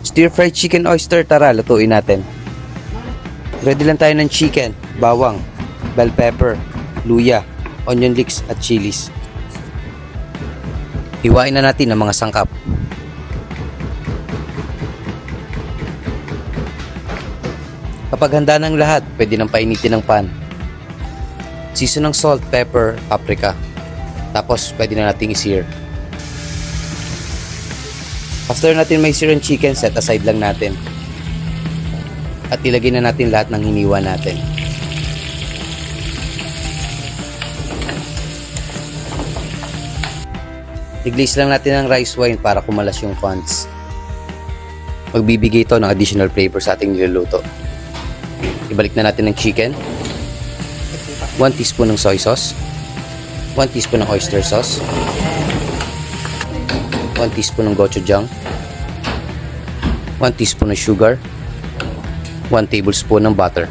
Stir fried chicken oyster, tara lutuin natin. Ready lang tayo ng chicken, bawang, bell pepper, luya, onion leeks at chilies. Hiwain na natin ang mga sangkap. Kapag handa ng lahat, pwede nang painitin ng pan. Season ng salt, pepper, paprika. Tapos pwede na nating i-sear. After natin may sear ang chicken, set aside lang natin. At ilagay na natin lahat ng hiniwa natin. I-glaze lang natin ng rice wine para kumalas yung fans. Magbibigay ito ng additional flavor sa ating niluluto. Ibalik na natin ng chicken. 1 teaspoon ng soy sauce. 1 teaspoon ng oyster sauce. 1 teaspoon ng gochujang. 1 teaspoon ng sugar. 1 tablespoon ng butter.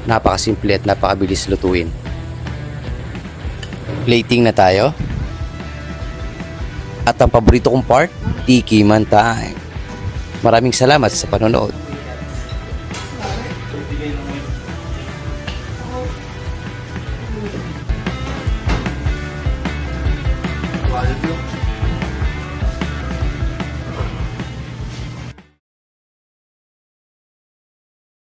Napakasimple at napakabilis lutuin. Plating na tayo. At ang paborito kong part, tikiman time. Maraming salamat sa panonood.